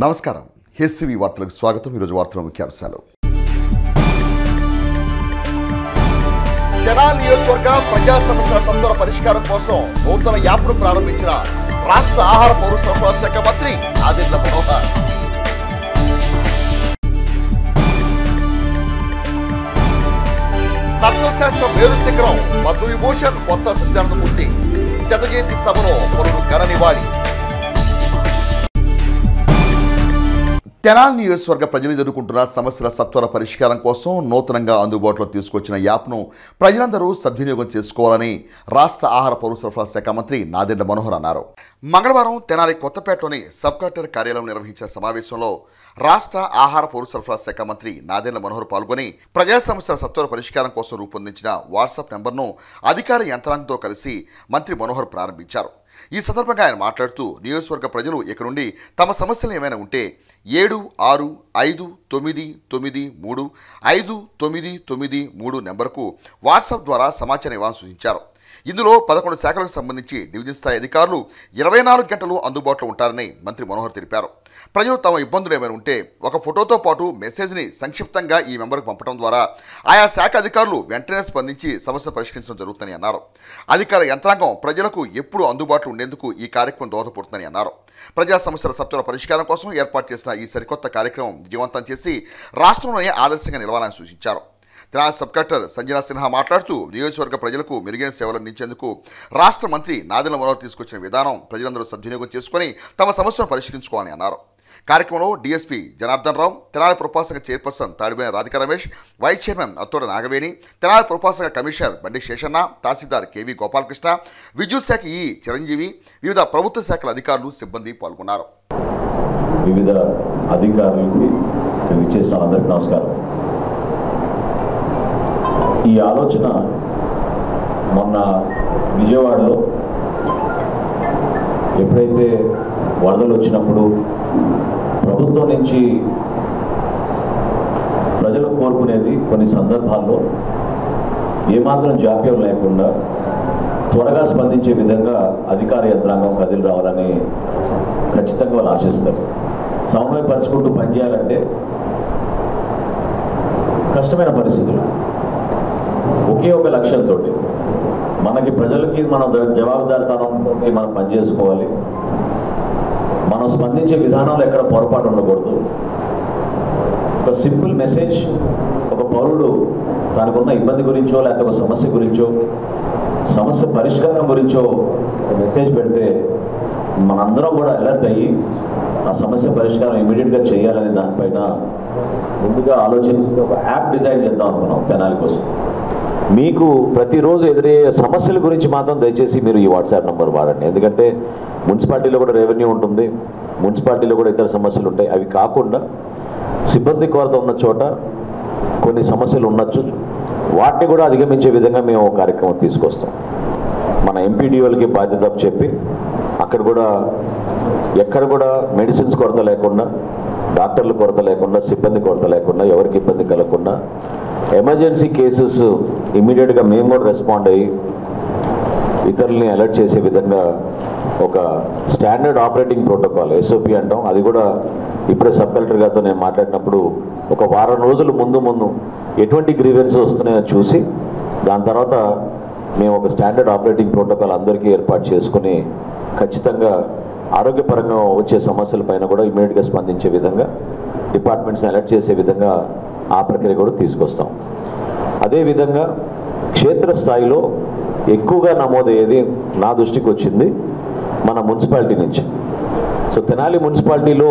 నమస్కారం. హెచ్సివి వార్తలకు స్వాగతం. ఈరోజు వార్తల ముఖ్యాంశాలు. తెనాలి నియోజకవర్గ ప్రజా సమస్యల సత్వర పరిష్కారం కోసం నూతన యాప్ను ప్రారంభించిన రాష్ట్ర ఆహార పౌర సరఫరా శాఖ మంత్రి నాదెండ్ల మనోహర్. తత్వశాస్త్ర మేరు శిఖరం పద్మవిభూషణ్ కొత్త సత్యానంద మూర్తి శత జయంతి సభలో పలువురు ఘన నివాళి. తెనాలి నియోజకవర్గ ప్రజలు ఎదుర్కొంటున్న సమస్యల సత్వర పరిష్కారం కోసం నూతనంగా అందుబాటులో తీసుకొచ్చిన యాప్ను ప్రజలందరూ సద్వినియోగం చేసుకోవాలని రాష్ట్ర ఆహార పౌర సరఫరా శాఖ మంత్రి నాదెండ్ల మనోహర్ అన్నారు. మంగళవారం తెనాలి కొత్తపేటలోని సబ్ కలెక్టర్ కార్యాలయం నిర్వహించిన సమావేశంలో రాష్ట్ర ఆహార పౌర సరఫరా శాఖ మంత్రి నాదెండ్ల మనోహర్ పాల్గొని ప్రజా సమస్యల సత్వర పరిష్కారం కోసం రూపొందించిన వాట్సాప్ నెంబర్ను అధికార యంత్రాంగంతో కలిసి మంత్రి మనోహర్ ప్రారంభించారు. ఈ సందర్భంగా ఆయన మాట్లాడుతూ నియోజకవర్గ ప్రజలు ఇక నుండి తమ సమస్యలు ఏమైనా ఉంటే 7659935993 నెంబర్కు వాట్సాప్ ద్వారా సమాచారం ఇవ్వాలని సూచించారు. ఇందులో 11 శాఖలకు సంబంధించి డివిజన్ స్థాయి అధికారులు 24 గంటలు అందుబాటులో ఉంటారని మంత్రి మనోహర్ తెలిపారు. ప్రజలు తమ ఇబ్బందులు ఏమైనా ఉంటే ఒక ఫోటోతో పాటు మెసేజ్ని సంక్షిప్తంగా ఈ మెంబర్కు పంపడం ద్వారా ఆయా శాఖ అధికారులు వెంటనే స్పందించి సమస్య పరిష్కరించడం జరుగుతుందని అన్నారు. అధికార యంత్రాంగం ప్రజలకు ఎప్పుడూ అందుబాటులో ఉండేందుకు ఈ కార్యక్రమం దోహదపడుతుందని అన్నారు. ప్రజా సమస్యల సత్వర పరిష్కారం కోసం ఏర్పాటు చేసిన ఈ సరికొత్త కార్యక్రమం విజయవంతం చేసి రాష్ట్రంలోనే ఆదర్శంగా నిలవాలని సూచించారు. తెనాలి సబ్ కలెక్టర్ సంజనా సిన్హా మాట్లాడుతూ నియోజకవర్గ ప్రజలకు మెరుగైన సేవలు అందించేందుకు రాష్ట్ర మంత్రి నాదెండ్ల మనోహర్ తీసుకొచ్చిన విధానం ప్రజలందరూ సద్వినియోగం చేసుకుని తమ సమస్యను పరిష్కరించుకోవాలని అన్నారు. కార్యక్రమంలో డీఎస్పీ జనార్దన్ రావు, తెనాలి పురపాలక సంఘ chairperson Tadiboyina Radhika Ramesh, vice chairman Attoda Nagaveni, Tenali పురపాలక సంఘ కమిషనర్ బండి శేషన్న, తహసీల్దార్ కేవీ గోపాలకృష్ణ, విద్యుత్ శాఖ ఈ చిరంజీవి, వివిధ ప్రభుత్వ శాఖల అధికారులు, సిబ్బంది పాల్గొన్నారు. వివిధ అధికారులకి విచ్చేసిన అందరికీ నమస్కారం. ఈ ఆలోచన మొన్న విజయవాడలో ఎప్పుడైతే వరదలు వచ్చినప్పుడు ప్రభుత్వం నుంచి ప్రజలు కోరుకునేది కొన్ని సందర్భాల్లో ఏమాత్రం జాప్యం లేకుండా త్వరగా స్పందించే విధంగా అధికార యంత్రాంగం కదిలి రావాలని ఖచ్చితంగా వాళ్ళు ఆశిస్తారు. సమన్వయపరుచుకుంటూ పనిచేయాలంటే కష్టమైన పరిస్థితులు. ఒకే ఒక లక్ష్యంతో మనకి ప్రజలకి మనం జవాబుదారితనంతో మనం పనిచేసుకోవాలి. మనం స్పందించే విధానంలో ఎక్కడ పొరపాటు ఉండకూడదు. ఒక సింపుల్ మెసేజ్ ఒక పౌరుడు దానికి ఉన్న ఇబ్బంది గురించో లేకపోతే ఒక సమస్య గురించో సమస్య పరిష్కారం గురించో ఒక మెసేజ్ పెడితే మనందరం కూడా అలర్ట్ అయ్యి ఆ సమస్య పరిష్కారం ఇమీడియట్గా చేయాలనే దానిపైన ముందుగా ఆలోచించి ఒక యాప్ డిజైన్ చేద్దాం అనుకున్నాం తెనాలి కోసం. మీకు ప్రతిరోజు ఎదురయ్యే సమస్యల గురించి మాత్రం దయచేసి మీరు ఈ వాట్సాప్ నెంబర్ వాడండి. ఎందుకంటే మున్సిపాలిటీలో కూడా రెవెన్యూ ఉంటుంది, మున్సిపాలిటీలో కూడా ఇతర సమస్యలు ఉంటాయి. అవి కాకుండా సిబ్బంది కొరత ఉన్న చోట కొన్ని సమస్యలు ఉండొచ్చు. వాటిని కూడా అధిగమించే విధంగా మేము కార్యక్రమం తీసుకొస్తాం. మన ఎంపీడీఓలకి బాధ్యత చెప్పి అక్కడ కూడా ఎక్కడ కూడా మెడిసిన్స్ కొరత లేకుండా, డాక్టర్ల కొరత లేకుండా, సిబ్బంది కొరత లేకుండా, ఎవరికి ఇబ్బంది కలగకుండా ఎమర్జెన్సీ కేసెస్ ఇమీడియట్గా మేము కూడా రెస్పాండ్ అయ్యి ఇతరులని అలర్ట్ చేసే విధంగా ఒక స్టాండర్డ్ ఆపరేటింగ్ ప్రోటోకాల్ ఎస్ఓపి అంటాం. అది కూడా ఇప్పుడే సబ్ కలెక్టర్ గారితో నేను మాట్లాడినప్పుడు ఒక వారం రోజులు ముందు ఎటువంటి గ్రీవెన్స్ వస్తున్నాయో చూసి దాని తర్వాత మేము ఒక స్టాండర్డ్ ఆపరేటింగ్ ప్రోటోకాల్ అందరికీ ఏర్పాటు చేసుకుని ఖచ్చితంగా ఆరోగ్యపరంగా వచ్చే సమస్యలపైన కూడా ఇమీడియట్గా స్పందించే విధంగా డిపార్ట్మెంట్స్ని అలర్ట్ చేసే విధంగా ఆ ప్రక్రియ కూడా తీసుకొస్తాం. అదేవిధంగా క్షేత్రస్థాయిలో ఎక్కువగా నమోదయ్యేది నా దృష్టికి వచ్చింది మన మున్సిపాలిటీ నుంచి. సో తెనాలి మున్సిపాలిటీలో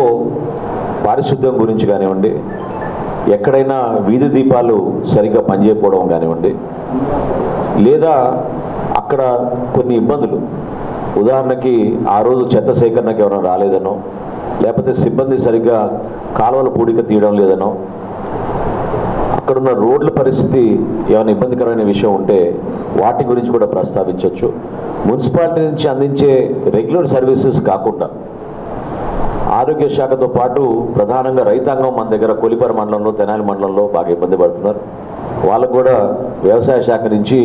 పారిశుద్ధ్యం గురించి కానివ్వండి, ఎక్కడైనా వీధి దీపాలు సరిగ్గా పనిచేయకపోవడం కానివ్వండి, లేదా అక్కడ కొన్ని ఇబ్బందులు, ఉదాహరణకి ఆ రోజు చెత్త సేకరణకి ఎవరైనా రాలేదనో, లేకపోతే సిబ్బంది సరిగ్గా కాలువల పూడిక తీయడం లేదనో, అక్కడున్న రోడ్ల పరిస్థితి ఏమైనా ఇబ్బందికరమైన విషయం ఉంటే వాటి గురించి కూడా ప్రస్తావించవచ్చు. మున్సిపాలిటీ నుంచి అందించే రెగ్యులర్ సర్వీసెస్ కాకుండా ఆరోగ్య శాఖతో పాటు ప్రధానంగా రైతాంగం మన దగ్గర కొలిపర మండలంలో, తెనాలి మండలంలో బాగా ఇబ్బంది పడుతున్నారు. వాళ్ళకు కూడా వ్యవసాయ శాఖ నుంచి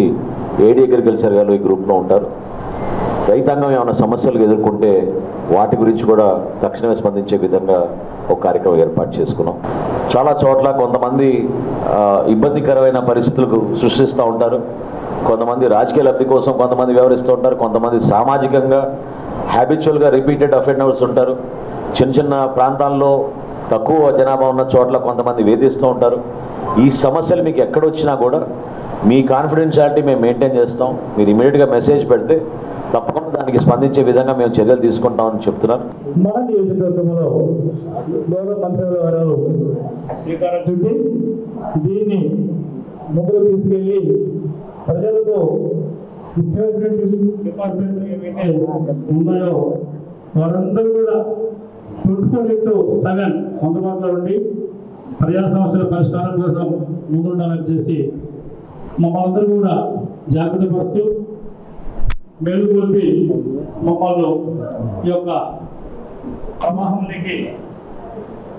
ఏడీ అగ్రికల్చర్ గారు ఈ గ్రూప్లో ఉంటారు. రైతాంగం ఏమైనా సమస్యలు ఎదుర్కొంటే వాటి గురించి కూడా తక్షణమే స్పందించే విధంగా ఒక కార్యక్రమం ఏర్పాటు చేసుకున్నాం. చాలా చోట్ల కొంతమంది ఇబ్బందికరమైన పరిస్థితులకు సృష్టిస్తూ ఉంటారు. కొంతమంది రాజకీయ లబ్ధి కోసం కొంతమంది వ్యవహరిస్తూ ఉంటారు. కొంతమంది సామాజికంగా హ్యాబిచువల్గా రిపీటెడ్ అఫెండర్స్ ఉంటారు. చిన్న చిన్న ప్రాంతాల్లో తక్కువ జనాభా ఉన్న చోట్ల కొంతమంది వేధిస్తూ ఉంటారు. ఈ సమస్యలు మీకు ఎక్కడొచ్చినా కూడా మీ కాన్ఫిడెన్షియాలిటీ మేము మెయింటైన్ చేస్తాం. మీరు ఇమీడియట్గా మెసేజ్ పెడితే తప్పకుండా దానికి స్పందించే విధంగా మేము చర్యలు తీసుకుంటామని చెప్తున్నారు. మన నియోజకవర్గంలో గౌరవ మంత్రి గారు శ్రీకారం చుట్టి దీన్ని ముందుకు తీసుకెళ్ళి ప్రజలకు డిపార్ట్మెంట్ ఏవైతే ఉన్నాయో వారందరూ కూడా 24/7 అందుబాటులో ఉండి ప్రజా సమస్యల పరిష్కారం కోసం ముందుండాలని చేసి మమ్మల్ని కూడా జాగ్రత్త పరుస్తూ మేలుకొల్పి మమ్మల్ని ఈ యొక్క ప్రవాహంలోకి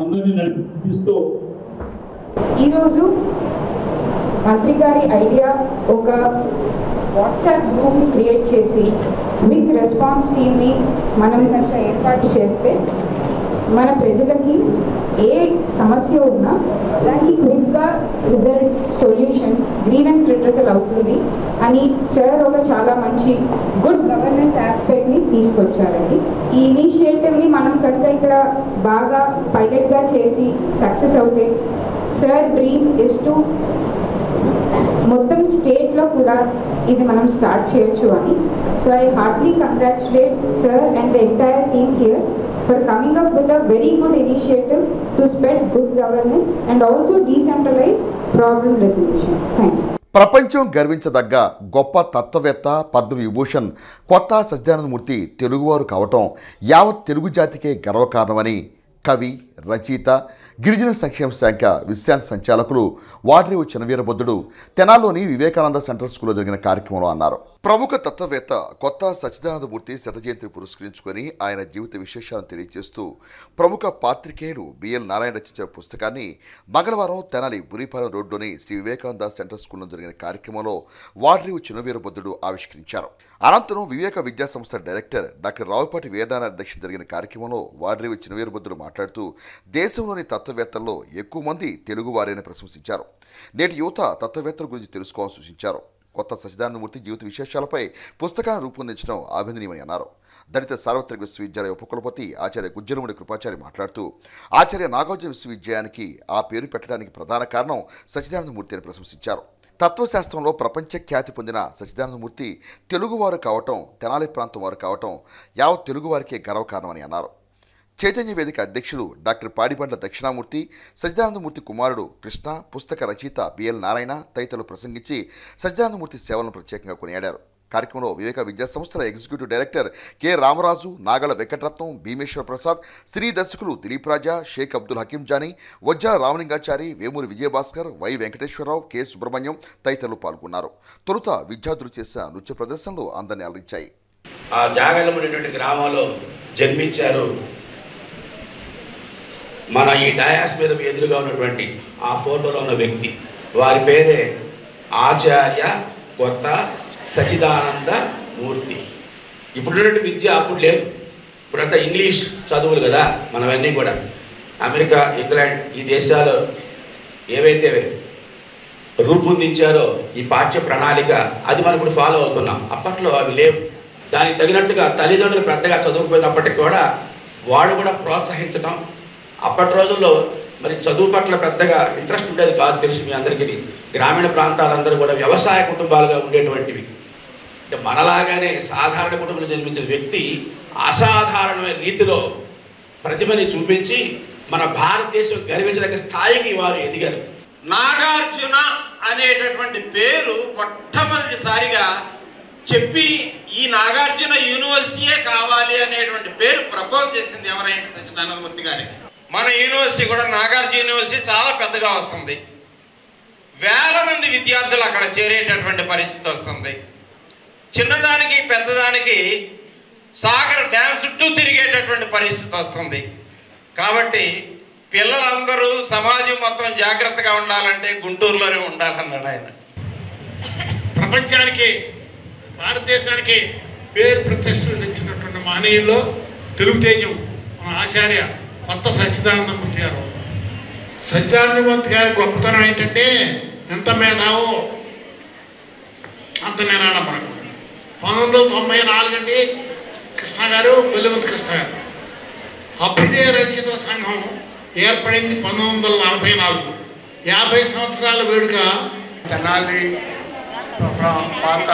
అందరినీ నడిపిస్తూ ఈరోజు మంత్రి గారి ఐడియా ఒక వాట్సాప్ గ్రూప్ని క్రియేట్ చేసి క్విక్ రెస్పాన్స్ టీమ్ని మనం ఏర్పాటు చేస్తే మన ప్రజలకి ఏ సమస్య ఉన్నా దానికి క్విక్గా రిజల్ట్ సొల్యూషన్ గ్రీవెన్స్ రిట్రెసల్ అవుతుంది అని సార్ ఒక చాలా మంచి గుడ్ గవర్నెన్స్ ఆస్పెక్ట్ని తీసుకొచ్చారండి. ఈ ఇనిషియేటివ్ని మనం కనుక ఇక్కడ బాగా పైలట్గా చేసి సక్సెస్ అవుతే సార్ డ్రీమ్ ఇస్ టు మొత్తం స్టేట్లో కూడా ఇది మనం స్టార్ట్ చేయొచ్చు అని. So I heartily congratulate sir and the entire team here for coming up with a very good initiative to spread good governance and also decentralize problem resolution. Thank you. ప్రపంచం గర్వించదగ్గ గొప్ప తత్వవేత్త పద్మవిభూషణ్ కొత్త సత్యనారాయణమూర్తి తెలుగువారు కావటం యావత్ తెలుగు జాతికే గర్వకారణమని కవి, రచయిత, గిరిజన సంక్షేమ శాఖ విశ్రాంతి సంచాలకులు వాడ్రేవు చినవీరభద్రుడు తెనాల్లోని వివేకానంద సెంట్రల్ స్కూల్లో జరిగిన కార్యక్రమంలో అన్నారు. ప్రముఖ తత్వవేత్త కొత్త సచ్చిదానందమూర్తి శత జయంతిని పురస్కరించుకొని ఆయన జీవిత విశేషాలను తెలియజేస్తూ ప్రముఖ పాత్రికేయులు బిఎల్ నారాయణ రచించిన పుస్తకాన్ని మంగళవారం తెనాలి బురిపాలెం రోడ్లోని శ్రీ వివేకానంద సెంట్రల్ స్కూల్లో జరిగిన కార్యక్రమంలో వాడ్రేవు చినవీరభద్రుడు ఆవిష్కరించారు. అనంతరం వివేక విద్యా సంస్థ డైరెక్టర్ డాక్టర్ రావుపాటి వీరనారాయణ అధ్యక్షత జరిగిన కార్యక్రమంలో వాడ్రేవు చినవీరభద్రుడు మాట్లాడుతూ దేశంలోని తత్వవేత్తల్లో ఎక్కువ మంది తెలుగు వారేని ప్రశంసించారు. నేటి యువత తత్వవేత్తల గురించి తెలుసుకోవాలని సూచించారు. కొత్త సచ్చిదానందమూర్తి జీవిత విశేషాలపై పుస్తకాన్ని రూపొందించడం అభినందనీయమని అన్నారు. దళిత సార్వత్రిక విశ్వవిద్యాలయ ఉపకులపతి ఆచార్య గుజ్జలమూడి కృపాచారి మాట్లాడుతూ ఆచార్య నాగార్జున విశ్వవిద్యాలయానికి ఆ పేరు పెట్టడానికి ప్రధాన కారణం సచ్చిదానందమూర్తి అని ప్రశంసించారు. తత్వశాస్త్రంలో ప్రపంచ ఖ్యాతి పొందిన సచ్చిదానందమూర్తి తెలుగువారు కావటం, తెనాలి ప్రాంతం వారు కావటం యావత్ తెలుగువారికే గర్వకారణమని అన్నారు. చైతన్య వేదిక అధ్యక్షులు డాక్టర్ పాడిబండ్ల దక్షిణామూర్తి, సచ్చిదానందమూర్తి కుమారుడు కృష్ణ, పుస్తక రచయిత బిఎల్ నారాయణ తదితరులు ప్రసంగించి సచ్చిదానందమూర్తి సేవలను ప్రత్యేకంగా కొనియాడారు. కార్యక్రమంలో వివేక విద్యా సంస్థల executive director K Ramaraju, Nagala Venkataratnam, Bhimeswara Prasad, cine దర్శకులు దిలీప్ రాజా, షేక్ అబ్దుల్ హకీం జానీ, వజ్జాల రామలింగాచారి, వేమూరి విజయభాస్కర్, వై వెంకటేశ్వరరావు, కె సుబ్రహ్మణ్యం తదితరులు పాల్గొన్నారు. తొలుత విద్యార్థులు చేసిన నృత్య ప్రదర్శనలు అందరినీ అలరించాయి. ఆ జాగలమునేటువంటి గ్రామంలో జన్మించారు. మన ఈ డయాస్ మీద ఎదురుగా ఉన్నటువంటి ఆ ఫోటోలో ఉన్న వ్యక్తి, వారి పేరే ఆచార్య కొత్త సచ్చిదానంద మూర్తి. ఇప్పుడున్నటువంటి విద్య అప్పుడు లేదు. ఇప్పుడంతా ఇంగ్లీష్ చదువులు కదా మనవన్నీ కూడా. అమెరికా, ఇంగ్లాండ్ ఈ దేశాలు ఏవైతే రూపొందించారో ఈ పాఠ్య ప్రణాళిక అది మనం ఇప్పుడు ఫాలో అవుతున్నాం. అప్పట్లో అవి లేవు. దానికి తగినట్టుగా తల్లిదండ్రులు పెద్దగా చదువుకుపోయినప్పటికీ కూడా వాడు కూడా ప్రోత్సహించడం. అప్పటి రోజుల్లో మరి చదువు పట్ల పెద్దగా ఇంట్రెస్ట్ ఉండేది కాదు, తెలుసు మీ అందరికీ. గ్రామీణ ప్రాంతాలందరూ కూడా వ్యవసాయ కుటుంబాలుగా ఉండేటువంటివి. అంటే మనలాగానే సాధారణ కుటుంబంలో జన్మించిన వ్యక్తి అసాధారణమైన రీతిలో ప్రతిభని చూపించి మన భారతదేశం గర్వించదగ్గ స్థాయికి వారు ఎదిగారు. నాగార్జున అనేటటువంటి పేరు మొట్టమొదటిసారిగా చెప్పి ఈ నాగార్జున యూనివర్సిటీయే కావాలి అనేటువంటి పేరు ప్రపోజ్ చేసింది ఎవరైనా సచ్చిదానందమూర్తి గారే. మన యూనివర్సిటీ కూడా నాగార్జున యూనివర్సిటీ చాలా పెద్దగా వస్తుంది. వేల మంది విద్యార్థులు అక్కడ చేరేటటువంటి పరిస్థితి వస్తుంది. చిన్నదానికి పెద్దదానికి సాగర్ డ్యామ్ చుట్టూ తిరిగేటటువంటి పరిస్థితి వస్తుంది. కాబట్టి పిల్లలందరూ సమాజం మొత్తం జాగ్రత్తగా ఉండాలంటే గుంటూరులోనే ఉండాలన్నాడు ఆయన. ప్రపంచానికి, భారతదేశానికి పేరు ప్రతిష్టలు తెచ్చినటువంటి మహనీయుల్లో తెలుగుతేజం మన ఆచార్య కొత్త సచ్చిదానందమూర్తి గారు. సచ్చిదానందమూర్తి గారి గొప్పతనం ఏంటంటే ఎంత మేధావో అంత నిరాడంబరం. 1994 అండి కృష్ణ గారు, వెల్లువంతి కృష్ణ గారు అభ్యుదయ రచయితల సంఘం ఏర్పడింది 1944. 50 సంవత్సరాల వేడుక. తెనాలి పాత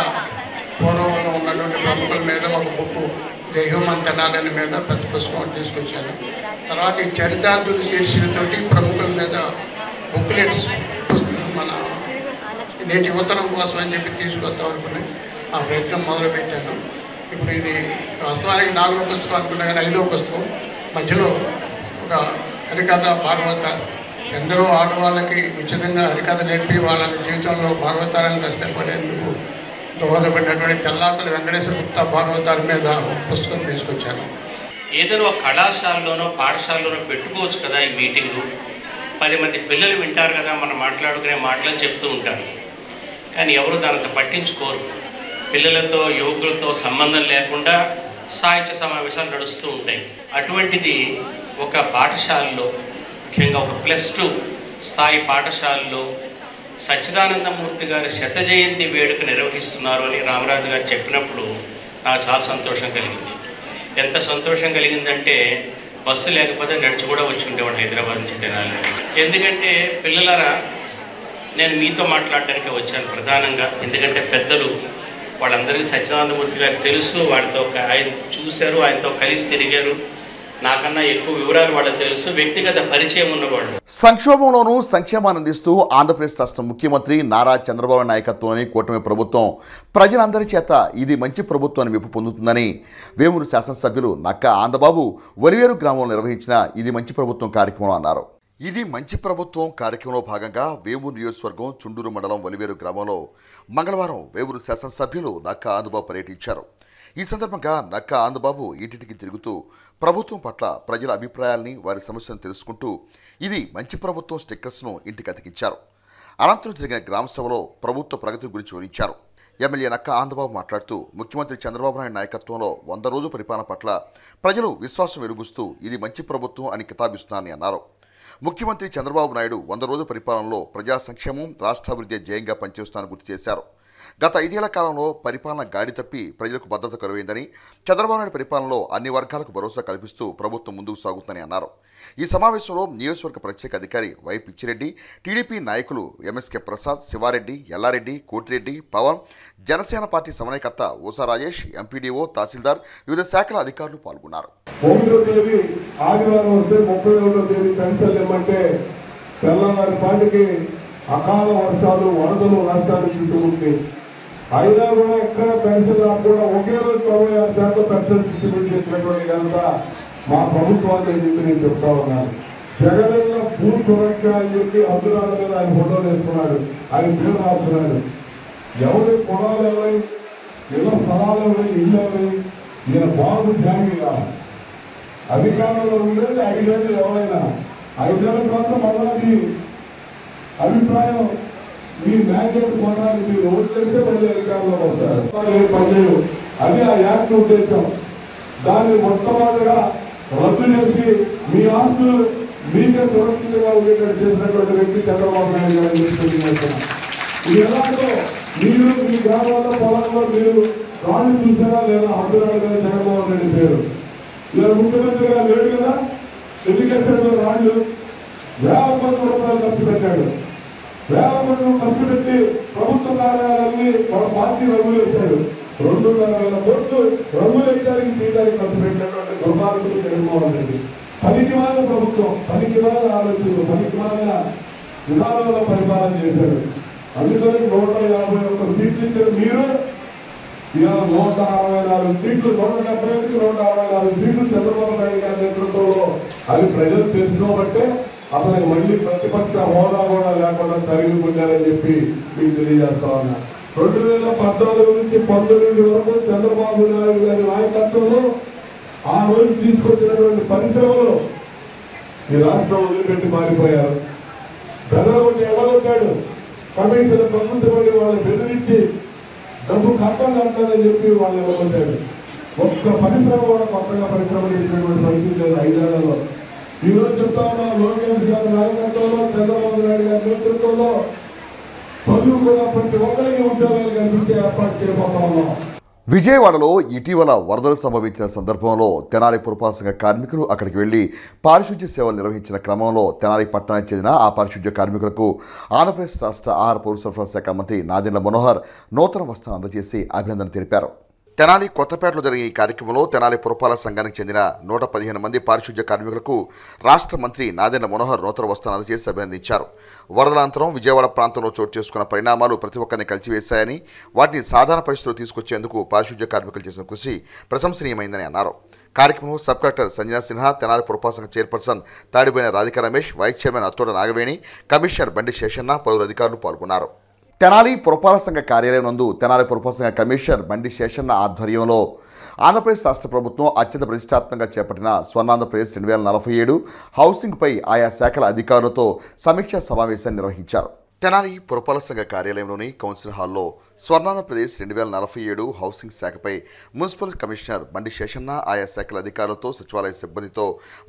పూర్వంలో ఉన్నటువంటి ప్రముఖుల మీద ఒక బుక్ దేహం తెనాలని మీద పెద్ద పుస్తకం తీసుకొచ్చాను. తర్వాత ఈ చరితార్థుల శీర్షికతోటి ప్రముఖుల మీద బుక్లెట్స్ పుస్తకం మన నేటి ఉత్తరం కోసం అని చెప్పి తీసుకొద్దాం అనుకుని ఆ ప్రయత్నం మొదలుపెట్టాను. ఇప్పుడు ఇది వాస్తవానికి 4వ పుస్తకం అనుకున్నా కానీ 5వ పుస్తకం. మధ్యలో ఒక హరికథ భాగవత ఎందరో ఆడవాళ్ళకి ఉచితంగా హరికథ నేర్పి వాళ్ళ జీవితంలో భాగవతాలను కష్టపడేందుకు దోహదపడినటువంటి తెల్లాపల్లి వెంకటేశ్వర గుప్తా భాగవతాల మీద పుస్తకం తీసుకొచ్చాను. ఏదైనా ఒక కళాశాలలోనో పాఠశాలలోనో పెట్టుకోవచ్చు కదా ఈ మీటింగు. 10 మంది పిల్లలు వింటారు కదా, మనం మాట్లాడుకునే మాటలని చెప్తూ ఉంటారు. కానీ ఎవరు దానంత పట్టించుకోరు. పిల్లలతో యువకులతో సంబంధం లేకుండా సాహిత్య సమావేశాలు నడుస్తూ ఉంటాయి. అటువంటిది ఒక పాఠశాలలో, ముఖ్యంగా ఒక +2 స్థాయి పాఠశాలలో సచ్చిదానందమూర్తి గారి 100వ జయంతి వేడుక నిర్వహిస్తున్నారు అని రామరాజు గారు చెప్పినప్పుడు నాకు చాలా సంతోషం కలిగింది. ఎంత సంతోషం కలిగిందంటే బస్సు లేకపోతే నడిచి కూడా వచ్చి ఉండేవాడు హైదరాబాద్ నుంచి తెనాలి. ఎందుకంటే పిల్లలారా, నేను మీతో మాట్లాడటానికి వచ్చాను ప్రధానంగా. ఎందుకంటే పెద్దలు వాళ్ళందరికీ సచ్చిదానందమూర్తి గారు తెలుసు, వాళ్ళతో ఆయన చూశారు, ఆయనతో కలిసి తిరిగారు. నాకన్నా ఎక్కువ వివరాలు వాళ్ళకి తెలుసు, వ్యక్తిగత పరిచయం ఉన్నవాళ్ళు. సంక్షోభంలోనూ సంక్షేమాన్ని అందిస్తూ ఆంధ్రప్రదేశ్ రాష్ట్ర ముఖ్యమంత్రి నారా చంద్రబాబు నాయకత్వంలోని కూటమి ప్రభుత్వం ప్రజలందరి చేత ఇది మంచి ప్రభుత్వాన్ని మెప్పు పొందుతుందని వేమూరు శాసనసభ్యులు నక్కా ఆందబాబు ఒలివేరు గ్రామంలో నిర్వహించిన ఇది మంచి ప్రభుత్వం కార్యక్రమంలో అన్నారు. ఇది మంచి ప్రభుత్వం కార్యక్రమంలో భాగంగా వేమూరు నియోజకవర్గం చుండూరు మండలం ఒలివేరు గ్రామంలో మంగళవారం వేమూరు శాసనసభ్యులు నక్కా ఆందబాబు పర్యటించారు. ఈ సందర్భంగా నక్కా ఆందబాబు ఇంటింటికి తిరుగుతూ ప్రభుత్వం పట్ల ప్రజల అభిప్రాయాల్ని, వారి సమస్యలను తెలుసుకుంటూ ఇది మంచి ప్రభుత్వం స్టిక్కర్స్ను ఇంటికి అతికించారు. అనంతరం జరిగిన గ్రామ సభలో ప్రభుత్వ ప్రగతి గురించి వివరించారు. ఎమ్మెల్యే నక్కా ఆందబాబు మాట్లాడుతూ ముఖ్యమంత్రి చంద్రబాబు నాయుడు నాయకత్వంలో 100 రోజుల పరిపాలన పట్ల ప్రజలు విశ్వాసం వెలుగుస్తూ ఇది మంచి ప్రభుత్వం అని కితాబిస్తున్నారని అన్నారు. ముఖ్యమంత్రి చంద్రబాబు నాయుడు 100 రోజుల పరిపాలనలో ప్రజా సంక్షేమం, రాష్ట్రాభివృద్ధి జయంగా పనిచేస్తానని గుర్తు చేశారు. గత 5 ఏళ్ల కాలంలో పరిపాలన గాడి తప్పి ప్రజలకు భద్రత కరువైందని, చంద్రబాబు నాయుడు పరిపాలనలో అన్ని వర్గాలకు భరోసా కల్పిస్తూ ప్రభుత్వం ముందుకు సాగుతుందని అన్నారు. ఈ సమావేశంలో నియోజకవర్గ ప్రత్యేక అధికారి వై పిచ్చిరెడ్డి, టీడీపీ నాయకులు ఎంఎస్కే ప్రసాద్, శివారెడ్డి, ఎల్లారెడ్డి, కోటిరెడ్డి, పవన్, జనసేన పార్టీ సమన్వయకర్త ఊసా రాజేష్, ఎంపీడీఓ, తహసీల్దార్, వివిధ శాఖల అధికారులు పాల్గొన్నారు. 1వ తేదీ ఆదివారం వస్తే 31వ తేదీ పెన్షన్లు ఇవ్వమంటే తెల్లవారి పాటికి అకాల వర్షాలు, వరదలు రాష్ట్రానికి చుట్టుకుంటే అయినా కూడా ఎక్కడ పెన్షన్ కూడా ఒకే రోజు 96% పెన్షన్ డిస్ట్రిబ్యూట్ చేసినటువంటి కనుక మా ప్రభుత్వాన్ని చెప్పి నేను చెప్తా ఉన్నాను. జగనన్న భూ సురక్ష అని చెప్పి అందురాల మీద ఆయన ఫోటోలు వేసుకున్నాడు, ఆయన పేరు రాస్తున్నాడు. ఎవరి పొలాలు ఎవరై, ఇళ్ళ స్థలాలు ఎవరై, ఇల్లు ఎవరై, ఈయన బాబు జామీగా అధికారంలో ఉండేది 5 ఏళ్ళు. ఎవరైనా 5 ఏళ్ల కోసం మళ్ళీ అభిప్రాయం మీ మ్యాండేట్ పోరాలి, మీరు ఓట్లయితే మళ్ళీ అధికారంలో వస్తారు. పనిచేయు అది ఆ యాక్ట్ ఉద్దేశం. దాన్ని మొట్టమొదటిగా రద్దు చేసి మీ ఆస్తులు మీకే సురక్షితంగా ఉండేటట్టు చేసినటువంటి వ్యక్తి చంద్రబాబు నాయుడు గారు చేస్తున్నారు. ఇది ఎలాగో మీరు మీ గ్రామాల్లో పొలంలో మీరు రాళ్ళు చూసారా లేదా? హద్దురాడు గారు జగన్మోహన్ రెడ్డి పేరు ఇలా ముఖ్యమంత్రిగా లేడు కదా. ఎడ్యుకేషన్లో రాళ్ళు వేల కోట్ల రూపాయలు ఖర్చు పెట్టాడు. వేల కోట్లు ఖర్చు పెట్టి ప్రభుత్వ కార్యాలయాన్ని మన పార్టీ రంగులు వేశాడు. 2,500 కోట్లు రంగులు వేయడానికి చేయడానికి ఖర్చు పెట్టినటువంటి దుర్మార్గుడు జగన్మోహన్ రెడ్డి. పనికిమాలిన ప్రభుత్వం, పనికిమాలిన ఆలోచనలు, పనికిమాలిన విధానంలో పరిపాలన చేశాడు. అందుకని 151 సీట్లు ఇచ్చారు మీరు. ఇవాళ 164 సీట్లు, 170కి 164 సీట్లు చంద్రబాబు నాయుడు గారి నేతృత్వంలో అది ప్రజలు తెలుసుకోబట్టే అతనికి మళ్ళీ ప్రతిపక్ష హోదా కూడా లేకుండా తరిగిపోయారని చెప్పి మీకు తెలియజేస్తా ఉన్నా. 2014 నుంచి 19 వరకు చంద్రబాబు నాయుడు గారి నాయకత్వంలో ఆ రోజు తీసుకొచ్చినటువంటి పరిశ్రమలు ఈ రాష్ట్రం వదిలిపెట్టి మారిపోయారు. బెదరగొట్టి ఎడగొట్టాడు. కమిషన్ ప్రభుత్వపడి వాళ్ళని బెదిరించి డబ్బు కష్టం కడతాదని చెప్పి వాళ్ళు ఇవ్వబడ్డారు. ఒక్క పరిశ్రమ కూడా కొత్తగా పరిశ్రమ చేసినటువంటి పరిస్థితి లేదు 5 ఏళ్లలో. ఈరోజు చెప్తా ఉన్నా లోకేష్ గారి నాయకత్వంలో, చంద్రబాబు నాయుడు గారి నేతృత్వంలో పనులు కూడా ప్రతి ఒక్కరికి ఉద్యోగాలు కల్పించే ఏర్పాటు చేయబోతా ఉన్నాం. విజయవాడలో ఇటీవల వరదలు సంభవించిన సందర్భంలో తెనాలి పురపాలక సంఘ కార్మికులు అక్కడికి వెళ్లి పారిశుద్ధ్య సేవలు నిర్వహించిన క్రమంలో తెనాలి పట్టణానికి చెందిన ఆ పారిశుద్ధ్య కార్మికులకు ఆంధ్రప్రదేశ్ రాష్ట్ర ఆహార పౌర సరఫరా శాఖ మంత్రి నాదెండ్ల మనోహర్ నూతన వస్త్రాలు అందజేసి అభినందన తెలిపారు. తెనాలి కొత్తపేటలో జరిగిన ఈ కార్యక్రమంలో తెనాలి పురపాలక సంఘానికి చెందిన 115 మంది పారిశుద్ధ్య కార్మికులకు రాష్ట్ర మంత్రి నాదెండ్ల మనోహర్ నూతన వస్త్రాలు అందజేసి అభినందించారు. వరదలాంతరం విజయవాడ ప్రాంతంలో చోటు చేసుకున్న పరిణామాలు ప్రతి ఒక్కరిని కలిసివేశాయని, వాటిని సాధారణ పరిస్థితుల్లో తీసుకొచ్చేందుకు పారిశుద్ధ్య కార్మికులు చేసిన కృషి ప్రశంసనీయమైందని అన్నారు. కార్యక్రమంలో సబ్ కలెక్టర్ సంజనా సిన్హా, తెనాలి పురపాలక సంఘ chairperson Tadiboyina Radhika Ramesh, vice chairman Attoda Nagaveni, commissioner Bandi Seshanna, పలువురు అధికారులు పాల్గొన్నారు. తెనాలి పురపాలక సంఘ కార్యాలయం నందు తెనాలి పురపాలక సంఘ కమిషనర్ బండి శేషన్న ఆధ్వర్యంలో ఆంధ్రప్రదేశ్ రాష్ట్ర ప్రభుత్వం అత్యంత ప్రతిష్టాత్మకంగా చేపట్టిన స్వర్ణాంధ్రప్రదేశ్ 2047 హౌసింగ్పై ఆయా శాఖల అధికారులతో సమీక్షా సమావేశాన్ని నిర్వహించారు. తెనాలి పురపాలక సంఘ కార్యాలయంలోని కౌన్సిల్ హాల్లో Swarnandhra Pradesh 2047 housing శాఖపై municipal commissioner Bandi Seshanna ఆయా శాఖల అధికారులతో సచివాలయ సిబ్బందితో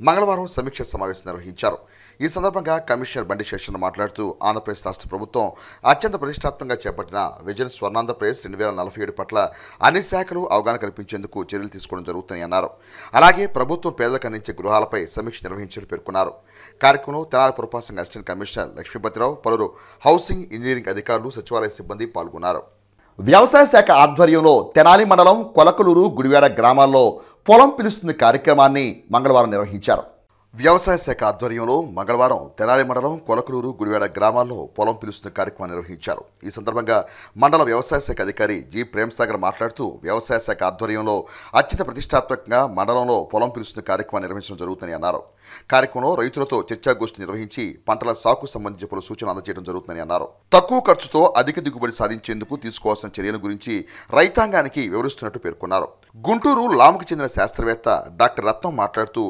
మంగళవారం సమీక్ష సమావేశం నిర్వహించారు. ఈ సందర్భంగా కమిషనర్ బండి శేషన్న మాట్లాడుతూ ఆంధ్రప్రదేశ్ రాష్ట్ర ప్రభుత్వం అత్యంత ప్రతిష్టాత్మకంగా చేపట్టిన విజన్ స్వర్ణాంధ్రప్రదేశ్ 2047 పట్ల అన్ని శాఖలు అవగాహన కల్పించేందుకు చర్యలు తీసుకోవడం జరుగుతుందని అన్నారు. అలాగే ప్రభుత్వం పేదలకు అందించే గృహాలపై సమీక్ష నిర్వహించాలని పేర్కొన్నారు. కార్యక్రమంలో తెనాలి పురపాలక సంఘ అసిస్టెంట్ కమిషనర్ లక్ష్మీపతిరావు, పలువురు హౌసింగ్ ఇంజనీరింగ్ అధికారులు, సచివాలయ సిబ్బంది పాల్గొన్నారు. వ్యవసాయ శాఖ ఆధ్వర్యంలో తెనాలి మండలం కొలకలూరు, గుడివాడ గ్రామాల్లో పొలం పిలుస్తుంది కార్యక్రమాన్ని మంగళవారం నిర్వహించారు. వ్యవసాయ శాఖ ఆధ్వర్యంలో మంగళవారం తెనాలి మండలం కొలకలూరు, గుడివాడ గ్రామాల్లో పొలం పిలుస్తున్న కార్యక్రమాన్ని నిర్వహించారు. ఈ సందర్భంగా మండల వ్యవసాయ శాఖ అధికారి జి ప్రేమ్సాగర్ మాట్లాడుతూ వ్యవసాయ శాఖ ఆధ్వర్యంలో అత్యంత ప్రతిష్టాత్మకంగా మండలంలో పొలం పిలుస్తున్న కార్యక్రమాన్ని నిర్వహించడం జరుగుతుందని అన్నారు. కార్యక్రమంలో రైతులతో చర్చాగోష్ఠి నిర్వహించి పంటల సాగుకు సంబంధించి పలు సూచనలు అందజేయడం జరుగుతుందని అన్నారు. తక్కువ ఖర్చుతో అధిక దిగుబడి సాధించేందుకు తీసుకోవాల్సిన చర్యల గురించి రైతాంగానికి వివరిస్తున్నట్టు పేర్కొన్నారు. గుంటూరు లాముకు చెందిన శాస్త్రవేత్త డాక్టర్ రత్నం మాట్లాడుతూ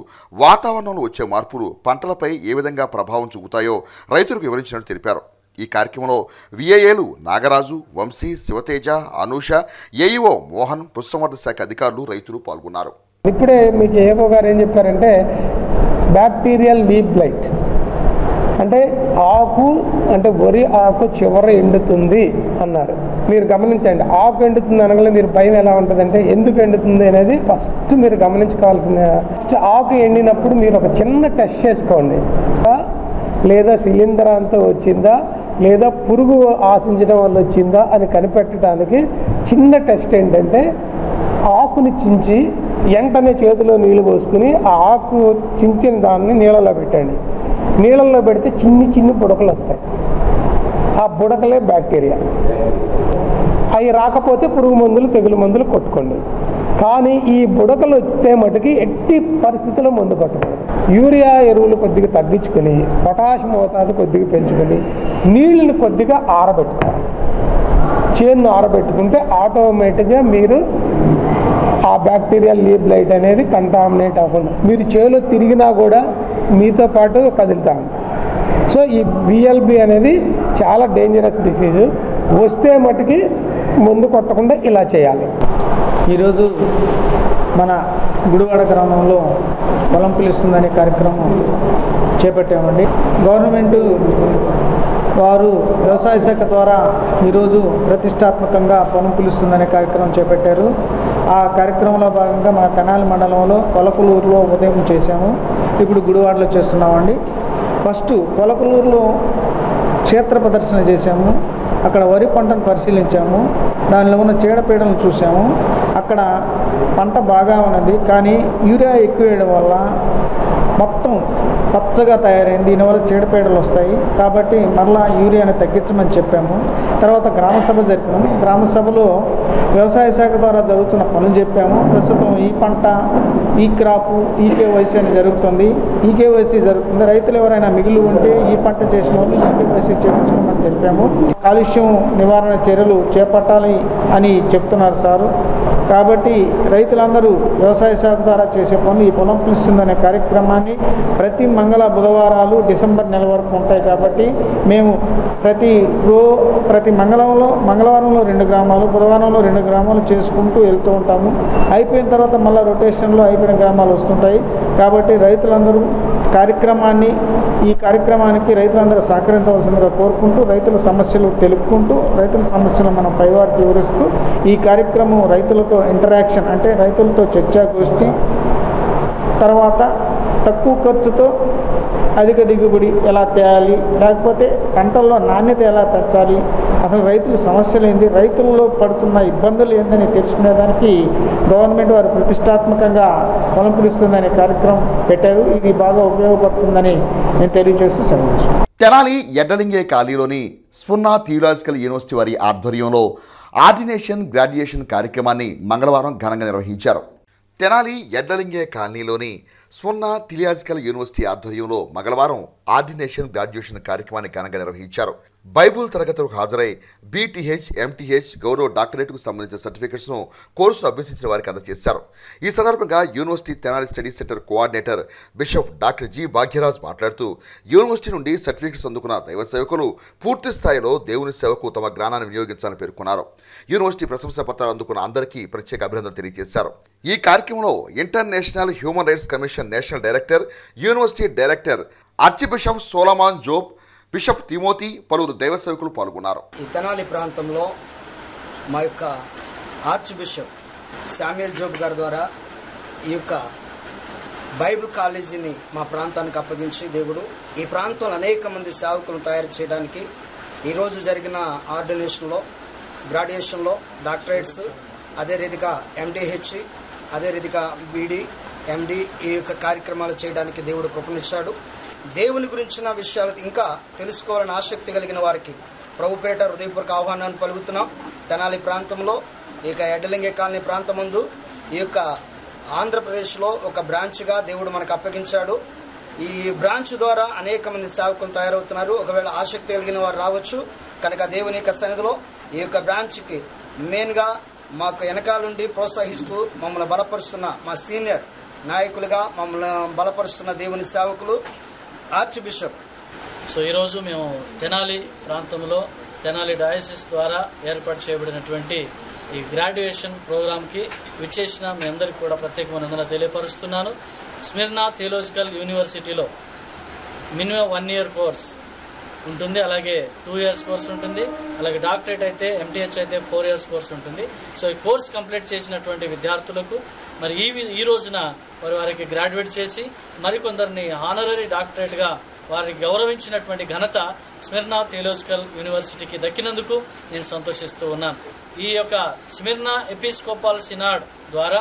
వాతావరణంలో వచ్చే మార్పులు పంటలపై ఏ విధంగా ప్రభావం చూపుతాయో రైతులకు వివరించినట్టు తెలిపారు. ఈ కార్యక్రమంలో విఏఏలు నాగరాజు, వంశీ, శివతేజ, అనూష, ఏఈఓ మోహన్, పశుసంవర్ధక శాఖ అధికారులు, రైతులు పాల్గొన్నారు. ఇప్పుడే మీకు ఏఓ గారు ఏం చెప్పారంటే బ్యాక్టీరియల్ లీఫ్ బ్లైట్ అంటే ఆకు అంటే వరి ఆకు చివర ఎండుతుంది అన్నారు. మీరు గమనించండి, ఆకు ఎండుతుంది అనగానే మీరు భయం ఎలా ఉంటుందంటే ఎందుకు ఎండుతుంది అనేది ఫస్ట్ మీరు గమనించుకోవాల్సిన. ఫస్ట్ ఆకు ఎండినప్పుడు మీరు ఒక చిన్న టెస్ట్ చేసుకోండి, లేదా శిలీంధ్రంతో వచ్చిందా లేదా పురుగు ఆశించడం వల్ల వచ్చిందా అని కనిపెట్టడానికి చిన్న టెస్ట్ ఏంటంటే ఆకుని చించి వెంటనే చేతిలో నీళ్లు పోసుకుని ఆ ఆకు చించిన దాన్ని నీళ్ళలో పెట్టండి. నీళ్ళల్లో పెడితే చిన్ని బుడకలు వస్తాయి. ఆ బుడకలే బ్యాక్టీరియా. అవి రాకపోతే పురుగు మందులు, తెగులు మందులు కొట్టుకోండి. కానీ ఈ బుడకలు వస్తే మటుకి ఎట్టి పరిస్థితుల్లో మందు కొట్టకూడదు. యూరియా ఎరువులు కొద్దిగా తగ్గించుకొని పొటాషియం మోతాదు కొద్దిగా పెంచుకొని నీళ్ళని కొద్దిగా ఆరబెట్టుకోవాలి. చేను ఆరబెట్టుకుంటే ఆటోమేటిక్గా మీరు ఆ బ్యాక్టీరియల్ లీఫ్ బ్లైట్ అనేది కంటామినేట్ అవ్వకుండా మీరు చేలో తిరిగినా కూడా మీతో పాటు కదులుతూ ఉంటుంది. సో ఈ బిఎల్బి అనేది చాలా డేంజరస్ డిసీజు. వస్తే మటుకి ముందు కొట్టకుండా ఇలా చేయాలి. ఈరోజు మన గుడివాడ గ్రామంలో పొలం పిలుస్తుందనే కార్యక్రమం చేపట్టామండి. గవర్నమెంటు వారు వ్యవసాయ శాఖ ద్వారా ఈరోజు ప్రతిష్టాత్మకంగా పొలం పిలుస్తుందనే కార్యక్రమం చేపట్టారు. ఆ కార్యక్రమంలో భాగంగా మన తెనాలి మండలంలో కొలకలూరులో ఉదయం చేశాము, ఇప్పుడు గుడివాడలో చేస్తున్నామండి. ఫస్ట్ కొలకలూరులో క్షేత్ర ప్రదర్శన చేశాము. అక్కడ వరి పంటను పరిశీలించాము, దానిలో ఉన్న చీడపీడలను చూసాము. అక్కడ పంట బాగా ఉన్నది, కానీ యూరియా ఎక్కువ వేయడం వల్ల మొత్తం పచ్చగా తయారైంది. దీనివల్ల చీడపీడలు వస్తాయి కాబట్టి మరలా యూరియాని తగ్గించమని చెప్పాము. తర్వాత గ్రామసభ జరిపాము. గ్రామసభలో వ్యవసాయ శాఖ ద్వారా జరుగుతున్న పనులు చెప్పాము. ప్రస్తుతం ఈ పంట, ఈ క్రాపు, ఈకేవైసీ అని జరుగుతుంది. ఈకేవైసీ జరుగుతుంది. రైతులు ఎవరైనా మిగులు ఉంటే ఈ పంట చేసిన వాళ్ళు ఈకేవైసీ చేయించుకోమని తెలిపాము. కాలుష్యం నివారణ చర్యలు చేపట్టాలి అని చెప్తున్నారు సారు. కాబట్టి రైతులందరూ వ్యవసాయ శాఖ ద్వారా చేసే పనులు ఈ పొలం పిలుస్తుందనే కార్యక్రమాన్ని ప్రతి బుధవారాలు డిసెంబర్ నెల వరకు ఉంటాయి. కాబట్టి మేము ప్రతి మంగళవారంలో 2 గ్రామాలు, బుధవారంలో 2 గ్రామాలు చేసుకుంటూ వెళ్తూ ఉంటాము. అయిపోయిన తర్వాత మళ్ళీ రొటేషన్లో అయిపోయిన గ్రామాలు వస్తుంటాయి. కాబట్టి రైతులందరూ ఈ కార్యక్రమానికి రైతులందరూ సహకరించవలసిందిగా కోరుకుంటూ, రైతుల సమస్యలు తెలుపుకుంటూ, రైతుల సమస్యలు మనం పైవారికి వివరిస్తూ ఈ కార్యక్రమం రైతులతో ఇంటరాక్షన్ అంటే రైతులతో చర్చాగోష్ఠి, తర్వాత తక్కువ ఖర్చుతో అధిక దిగుబడి ఎలా తేయాలి, లేకపోతే పంటల్లో నాణ్యత ఎలా పెంచాలి, అసలు రైతుల సమస్యలు ఏంటి, రైతుల్లో పడుతున్న ఇబ్బందులు ఏంటని తెలుసుకునేదానికి గవర్నమెంట్ వారు ప్రతిష్టాత్మకంగా పొలం పిలుస్తుందనే కార్యక్రమం పెట్టారు. ఇది బాగా ఉపయోగపడుతుందని నేను తెలియజేస్తూ సెలవు. తెనాలి ఎడ్డలింగే కాలనీలోని స్ఫున్నా థియలాజికల్ యూనివర్సిటీ వారి ఆధ్వర్యంలో ఆర్డినేషన్ గ్రాడ్యుయేషన్ కార్యక్రమాన్ని మంగళవారం ఘనంగా నిర్వహించారు. తెనాలి ఎడ్డలింగే కాలనీలోని స్ఫున్నా థియలాజికల్ యూనివర్సిటీ ఆధ్వర్యంలో మంగళవారం ఆర్డినేషన్ గ్రాడ్యుయేషన్ కార్యక్రమాన్ని ఘనంగా నిర్వహించారు. బైబుల్ తరగతులకు హాజరై బీటీహెచ్, ఎంటీహెచ్, గౌరవ డాక్టరేట్కు సంబంధించిన సర్టిఫికెట్స్ను కోర్సును అభ్యసించిన వారికి అందజేశారు. ఈ సందర్భంగా university Tenali study centre coordinator bishop doctor G Bhagyaraj మాట్లాడుతూ, యూనివర్సిటీ నుండి సర్టిఫికెట్స్ అందుకున్న దైవ సేవకులు పూర్తి స్థాయిలో దేవుని సేవకు తమ జ్ఞానాన్ని వినియోగించాలని పేర్కొన్నారు. యూనివర్సిటీ ప్రశంసా పత్రాలు అందుకున్న అందరికీ ప్రత్యేక అభినందనలు తెలియజేశారు. ఈ కార్యక్రమంలో international human rights commission national director, university director archbishop Solomon Job, bishop Timothy, పలువురు దైవ సేవకులు పాల్గొన్నారు. ఈ తెనాలి ప్రాంతంలో మా యొక్క ఆర్చ్ బిషప్ శామ్యుయల్ జోబ్ గారి ద్వారా ఈ యొక్క బైబిల్ కాలేజీని మా ప్రాంతానికి అప్పగించి దేవుడు ఈ ప్రాంతంలో అనేక మంది సేవకులను తయారు చేయడానికి ఈరోజు జరిగిన ఆర్డినేషన్లో, గ్రాడ్యుయేషన్లో, డాక్టరేట్స్, అదే రీతిగా ఎండిహెచ్, అదే రీతిగా బీడీ, ఎండి ఈ యొక్క కార్యక్రమాలు చేయడానికి దేవుడు కృపనిచ్చాడు. దేవుని గురించిన విషయాలు ఇంకా తెలుసుకోవాలని ఆసక్తి కలిగిన వారికి ప్రభు పేరిట హృదయపూర్వక ఆహ్వానాన్ని పలుకుతున్నాం. తెనాలి ప్రాంతంలో ఇక ఎడ్డలింగే కాలనీ ప్రాంతం ముందు ఈ యొక్క ఆంధ్రప్రదేశ్లో ఒక బ్రాంచ్గా దేవుడు మనకు అప్పగించాడు. ఈ బ్రాంచ్ ద్వారా అనేక మంది సేవకులు తయారవుతున్నారు. ఒకవేళ ఆసక్తి కలిగిన వారు రావచ్చు. కనుక దేవుని యొక్క సన్నిధిలో ఈ యొక్క బ్రాంచ్కి మెయిన్గా మాకు వెనకాలండి ప్రోత్సహిస్తూ మమ్మల్ని బలపరుస్తున్న మా సీనియర్ నాయకులుగా మమ్మల్ని బలపరుస్తున్న దేవుని సేవకులు ఆర్చ్ బిషప్. సో ఈరోజు మేము తెనాలి ప్రాంతంలో తెనాలి డయాసిస్ ద్వారా ఏర్పాటు చేయబడినటువంటి ఈ గ్రాడ్యుయేషన్ ప్రోగ్రామ్కి విచ్చేసిన మీ అందరికీ కూడా ప్రత్యేకమైన వందనాలు తెలియపరుస్తున్నాను. స్మిర్నా థియలాజికల్ యూనివర్సిటీలో మినిమం 1 year కోర్స్ ఉంటుంది, అలాగే 2 years కోర్స్ ఉంటుంది, అలాగే డాక్టరేట్ అయితే ఎంటీహెచ్ అయితే 4 years కోర్స్ ఉంటుంది. సో ఈ కోర్స్ కంప్లీట్ చేసినటువంటి విద్యార్థులకు మరి ఈ రోజున వారికి గ్రాడ్యుయేట్ చేసి మరికొందరిని హానరరీ డాక్టరేట్గా వారిని గౌరవించినటువంటి ఘనత స్మిర్నా థియలాజికల్ యూనివర్సిటీకి దక్కినందుకు నేను సంతోషిస్తూ ఉన్నాను. ఈ యొక్క స్మిర్నా ఎపిస్కోపల్ సినాడ్ ద్వారా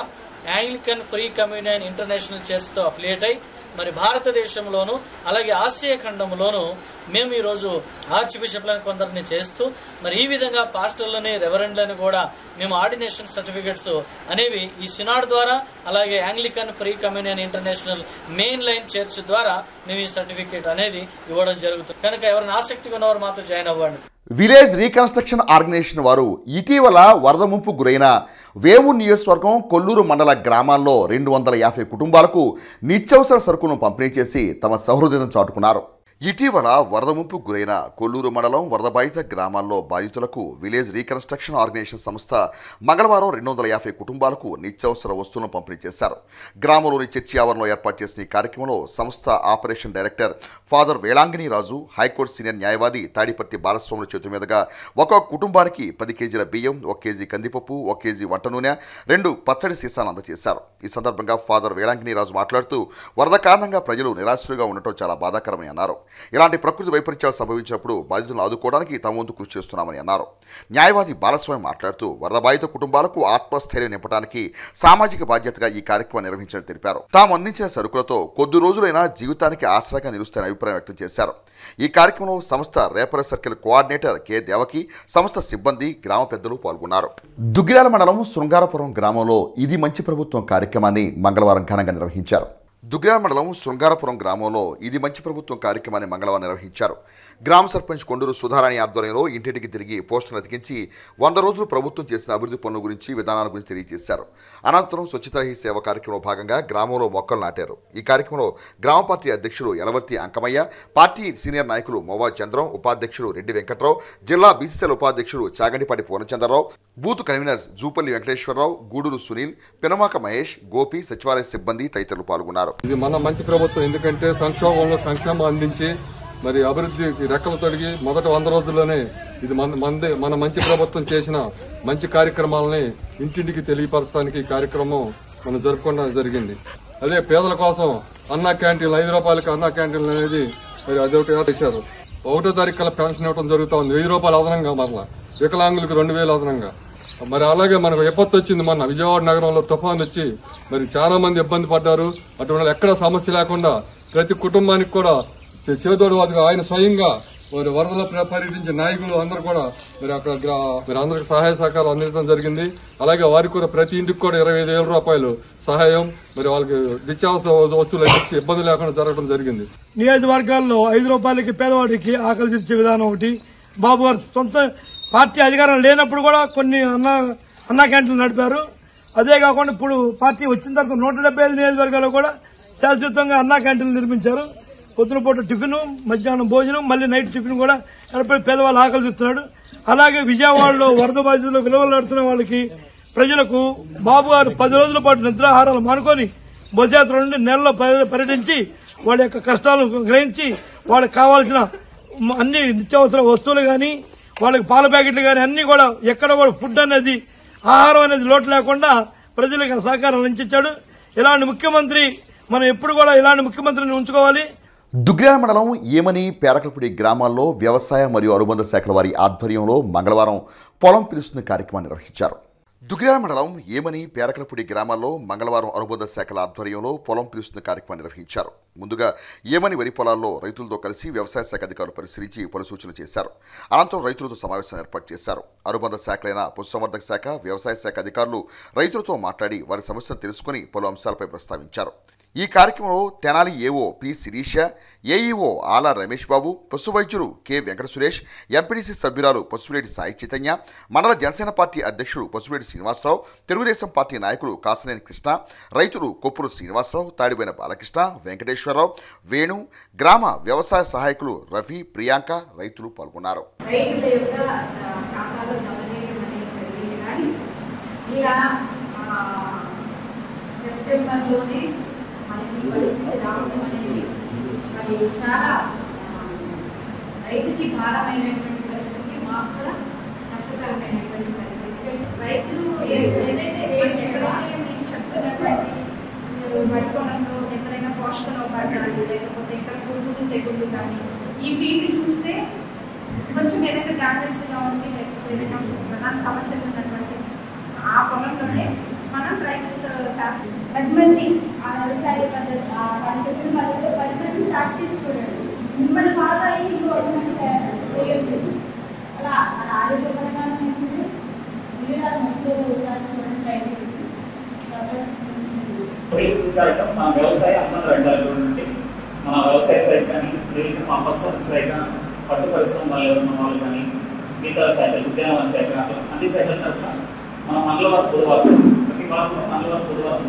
యాంగ్లికన్ ఫ్రీ కమ్యూనియన్ ఇంటర్నేషనల్ చర్చ్తో అఫిలియేట్ అయి మరి భారతదేశంలోనూ అలాగే ఆసియా ఖండంలోనూ మేము ఈరోజు ఆర్చ్ బిషప్లను కొందరిని చేస్తూ మరి ఈ విధంగా పాస్టర్లని, రెవరెండ్లను కూడా మేము ఆర్డినేషన్ సర్టిఫికెట్స్ అనేవి ఈ సినాడ్ ద్వారా అలాగే Anglican free communion international main line church ద్వారా మేము ఈ సర్టిఫికేట్ అనేది ఇవ్వడం జరుగుతుంది. కనుక ఎవరైనా ఆసక్తిగా ఉన్నవారు మాతో జాయిన్ అవ్వండి. విలేజ్ రీకన్స్ట్రక్షన్ ఆర్గనైజేషన్ వారు ఇటీవల వరద ముంపు గురైన వేము నియోజకవర్గం కొల్లూరు మండల గ్రామాల్లో 250 కుటుంబాలకు నిత్యావసర సరుకును పంపిణీ చేసి తమ సహృదయం చాటుకున్నారు. ఇటీవల వరద ముంపు గురైన కొల్లూరు మండలం వరదబాధిత గ్రామాల్లో బాధితులకు విలేజ్ రీకన్స్ట్రక్షన్ ఆర్గనైజేషన్ సంస్థ మంగళవారం 250 కుటుంబాలకు నిత్యావసర వస్తువులను పంపిణీ చేశారు. గ్రామంలోని చర్చి ఆవరణలో ఏర్పాటు చేసిన ఈ కార్యక్రమంలో సంస్థ ఆపరేషన్ డైరెక్టర్ ఫాదర్ వేలాంగిని రాజు, హైకోర్టు సీనియర్ న్యాయవాది తాడిపర్తి బాలస్వాముల చేతుల మీదుగా ఒక కుటుంబానికి 10 కేజీల బియ్యం, 1 కేజీ కందిపప్పు, 1 కేజీ వంట నూనె, 2 పచ్చడి సీసాలు అందజేశారు. ఈ సందర్భంగా ఫాదర్ వేలాంగిని రాజు మాట్లాడుతూ వరద కారణంగా ప్రజలు నిరాశ్రులుగా ఉండటం చాలా బాధాకరమని అన్నారు. ఇలాంటి ప్రకృతి వైపరీత్యాలు సంభవించినప్పుడు బాధితులను ఆదుకోవడానికి తమ వంతు కృషి చేస్తున్నామని అన్నారు. న్యాయవాది బాలస్వామి మాట్లాడుతూ వరద బాధిత కుటుంబాలకు ఆత్మస్థైర్యం నింపడానికి సామాజిక బాధ్యతగా ఈ కార్యక్రమం నిర్వహించారని తెలిపారు. తాము అందించిన సరుకులతో కొద్ది రోజులైనా జీవితానికి ఆసరాగా నిలుస్తాయని అభిప్రాయం వ్యక్తం చేశారు. ఈ కార్యక్రమంలో సంస్థ రేపర సర్కిల్ కోఆర్డినేటర్ కె దేవకి, సంస్థ సిబ్బంది, గ్రామ పెద్దలు పాల్గొన్నారు. దుగ్గిరాల మండలం శృంగారపురం గ్రామంలో ఇది మంచి ప్రభుత్వం కార్యక్రమాన్ని మంగళవారం ఘనంగా నిర్వహించారు. దుగ్గిరాల మండలం శృంగారపురం గ్రామంలో ఇది మంచి ప్రభుత్వం కార్యక్రమాన్ని మంగళవారం నిర్వహించారు. గ్రామ సర్పంచ్ కొండూరు సుధారాణి ఆధ్వర్యంలో ఇంటింటికి తిరిగి పోస్టర్లు అతికించి 100 రోజులు ప్రభుత్వం చేసిన అభివృద్ధి పనుల గురించి విధానాల గురించి తెలియజేశారు. అనంతరం స్వచ్ఛతా హీ సేవ కార్యక్రమంలో భాగంగా గ్రామంలో మొక్కలు నాటారు. ఈ కార్యక్రమంలో గ్రామ పార్టీ అధ్యక్షులు యలవర్తి అంకమయ్య, పార్టీ సీనియర్ నాయకులు మోవా చంద్రం, ఉపాధ్యక్షులు రెడ్డి వెంకట్రావు, జిల్లా బీసీసీఎల్ ఉపాధ్యక్షులు చాగంటిపాటి పూర్ణచంద్రరావు, బూత్ కన్వీనర్స్ జూపల్లి వెంకటేశ్వరరావు, గూడూరు సునీల్, పినమాక మహేష్, గోపి, సచివాలయ సిబ్బంది తదితరులు పాల్గొన్నారు. ఇది మన మంచి ప్రభుత్వం, ఎందుకంటే సంక్షోభంలో సంక్షేమం అందించి మరి అభివృద్ధి రెక్కలు తొడిగి మొదట 100 రోజుల్లోనే ఇది మన మంచి ప్రభుత్వం చేసిన మంచి కార్యక్రమాలని ఇంటింటికి తెలియపరచడానికి ఈ కార్యక్రమం మనం జరుపుకోవడం జరిగింది. అదే పేదల కోసం అన్నా క్యాంటీన్లు 5 రూపాయలకి అన్నా క్యాంటీన్లు అనేది మరి అదొకటి చేశారు. 1వ తారీఖు కల్లా పెన్షన్ ఇవ్వడం జరుగుతూ ఉంది. 1000 రూపాయలు అదనంగా, మరలా వికలాంగులకు 2000 అదనంగా. మరి అలాగే మనకు విపత్తు వచ్చింది, మొన్న విజయవాడ నగరంలో తుఫాన్ వచ్చి మరి చాలా మంది ఇబ్బంది పడ్డారు. అటువంటి ఎక్కడ సమస్య లేకుండా ప్రతి కుటుంబానికి కూడా చేదోడు వాదుగా ఆయన స్వయంగా మరి వరదలో పర్యటించిన నాయకులు అందరూ కూడా మరి అక్కడ మరి అందరికి సహాయ సహకారాలు అందించడం జరిగింది. అలాగే వారికి కూడా ప్రతి ఇంటికి కూడా 25,000 రూపాయలు సహాయం మరి వాళ్ళకి నిత్యావసర వస్తువులు ఇచ్చి ఇబ్బంది లేకుండా జరగడం జరిగింది. నియోజకవర్గాల్లో 5 రూపాయలకి పేదవాడికి ఆకలి తీర్చే విధానం ఒకటి. బాబు గారు సొంత పార్టీ అధికారం లేనప్పుడు కూడా కొన్ని అన్నా క్యాంటీన్లు నడిపారు. అదే కాకుండా ఇప్పుడు పార్టీ వచ్చిన తర్వాత 175 నియోజకవర్గాల్లో కూడా శాశ్వతంగా అన్నా క్యాంటీన్లు నిర్మించారు. పొద్దున పూట టిఫిన్, మధ్యాహ్నం భోజనం, మళ్లీ నైట్ టిఫిన్ కూడా ఏర్పడి పేదవాళ్ళు ఆకలి తీస్తున్నాడు. అలాగే విజయవాడలో వరద బాధితులు విలువలాడుతున్న వాళ్ళకి ప్రజలకు బాబు గారు 10 రోజుల పాటు నిద్రాహారాలు మానుకొని బోధయాత్ర నుండి నెలలో పర్యటించి వాళ్ళ యొక్క కష్టాలను గ్రహించి వాళ్ళకి కావాల్సిన అన్ని నిత్యావసర వస్తువులు గాని, వాళ్ళకి పాల ప్యాకెట్లు గాని అన్ని కూడా ఎక్కడ కూడా ఫుడ్ అనేది, ఆహారం అనేది లోటు లేకుండా ప్రజలకు సహకారం అందించాడు. ఇలాంటి ముఖ్యమంత్రి మనం ఎప్పుడు కూడా ఇలాంటి ముఖ్యమంత్రిని ఉంచుకోవాలి. దుగ్గ్యాల మండలం ఏమని, పేరకలపూడి గ్రామాల్లో వ్యవసాయ మరియు అనుబంధ శాఖల వారి ఆధ్వర్యంలో మంగళవారం పొలం పిలుస్తున్న కార్యక్రమాన్ని నిర్వహించారు. దుగ్గ్యాల మండలం ఏమని, పేరకలపూడి గ్రామాల్లో మంగళవారం అనుబంధ శాఖల ఆధ్వర్యంలో పొలం పిలుస్తున్న కార్యక్రమాన్ని నిర్వహించారు. ముందుగా ఏమని వరి పొలాల్లో రైతులతో కలిసి వ్యవసాయ శాఖ అధికారులు పరిశీలించి పలు సూచనలు చేశారు. అనంతరం రైతులతో సమావేశం ఏర్పాటు చేశారు. అనుబంధ శాఖలైన పశుసంవర్ధక శాఖ, వ్యవసాయ శాఖ అధికారులు రైతులతో మాట్లాడి వారి సమస్యలు తెలుసుకుని పలు అంశాలపై ప్రస్తావించారు. ఈ కార్యక్రమంలో Tenali AO P Sirisha, AEO Ala Ramesh బాబు, పశు వైద్యులు కె వెంకట సురేష్, ఎంపీడీసీ సభ్యురాలు పసుపులేటి సాయి చైతన్య, మండల జనసేన పార్టీ అధ్యక్షులు పసుపులేటి శ్రీనివాసరావు, తెలుగుదేశం పార్టీ నాయకులు కాసనేని కృష్ణ, రైతులు కొప్పురు శ్రీనివాసరావు, తాడిబోయిన బాలకృష్ణ, వెంకటేశ్వరరావు, వేణు, గ్రామ వ్యవసాయ సహాయకులు రవి, ప్రియాంక రైతులు పాల్గొన్నారు. మనకి పరిస్థితి రావడం అనేది మరి చాలా రైతుకి భారమైనటువంటి పరిస్థితి, మాకు కూడా కష్టకరమైనటువంటి పరిస్థితి. రైతులు ఏదైతే మేము చెప్తున్నటువంటి వరి పొలంలో ఎక్కడైనా పోషక లోపాలు కానీ, లేకపోతే ఇక్కడ పురుగులు తెగుళ్ళు కానీ, ఈ ఫీల్డ్ చూస్తే కొంచెం ఏదైనా డ్యామేజ్గా ఉంది, లేకపోతే ఏదైనా ప్రధాన సమస్యలు ఉన్నటువంటి ఆ పొలంలోనే మనం రైతులతో 10 మంది ఆ వ్యవసాయ పద్ధతి వాళ్ళు చెప్పిన పద్ధతిలో 10 మంది స్టార్ట్ చేసి చూడండి. మిమ్మల్ని బాగా అయ్యి వేయచ్చు. అలా మన ఆరోగ్యపరంగా మంచిది, మీరు మంచిగా చూడండి, ట్రై చేసి మన వ్యవసాయ అన్నది రంగాల నుండి మన వ్యవసాయ శాఖ కానీ, మా పశుసంవర్ధక శాఖ, పట్టు పరిశ్రమ వాళ్ళు కానీ, మిగతా శాఖలు, ఉద్యానవన శాఖ, అన్ని శాఖల తరఫున మన మంగళవారం బుధవారం, ప్రతి వారంలో మంగళవారం బుధవారం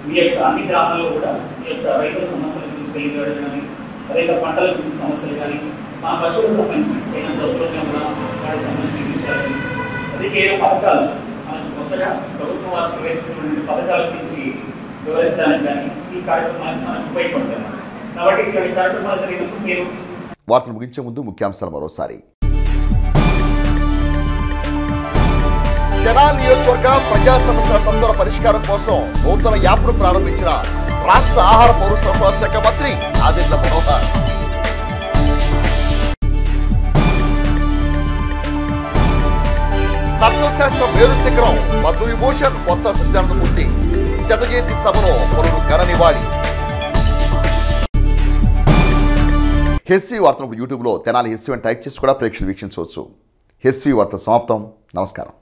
ఈ యొక్క అన్ని గ్రామాల్లో కూడా ఈ యొక్క రైతుల సమస్యల గురించి తెలియజేయడం కానీ, అదే పంటల గురించి సమస్యలు కానీ, మా పశువులకు సంబంధించిన ఏదైనా జబ్బులుగా కూడా వాటికి సంబంధించి విషయాలు, అదే ఏ పథకాలు మనకు కొత్తగా ప్రభుత్వం వారు ప్రవేశించినటువంటి పథకాల గురించి వివరించడానికి కానీ ఈ కార్యక్రమాన్ని మనకు ఉపయోగపడతాం. కాబట్టి ఈ కార్యక్రమాలు జరిగినప్పుడు మీరు వార్తలు ముగించే ముందు ముఖ్యాంశాలు మరోసారి. తెనాలి నియోజకవర్గ ప్రజా సమస్యల సత్వర పరిష్కారం కోసం నూతన యాప్ను ప్రారంభించిన రాష్ట్ర ఆహార పౌర సరఫరా శాఖ మంత్రి ఆదిత్య మనోహర్. తత్వశాస్త్ర మేరు శిఖరం పద్మవిభూషణ్ కొత్త సిద్ధాంత పూర్తి, శత జయంతి సభలో పలువురు ఘన నివాళి. హెస్సీ వార్తలు యూట్యూబ్లో తెనాలి హెస్సీ అని టైప్ చేసి కూడా ప్రేక్షకులు వీక్షించవచ్చు. హెస్సీ వార్తలు సమాప్తం. నమస్కారం.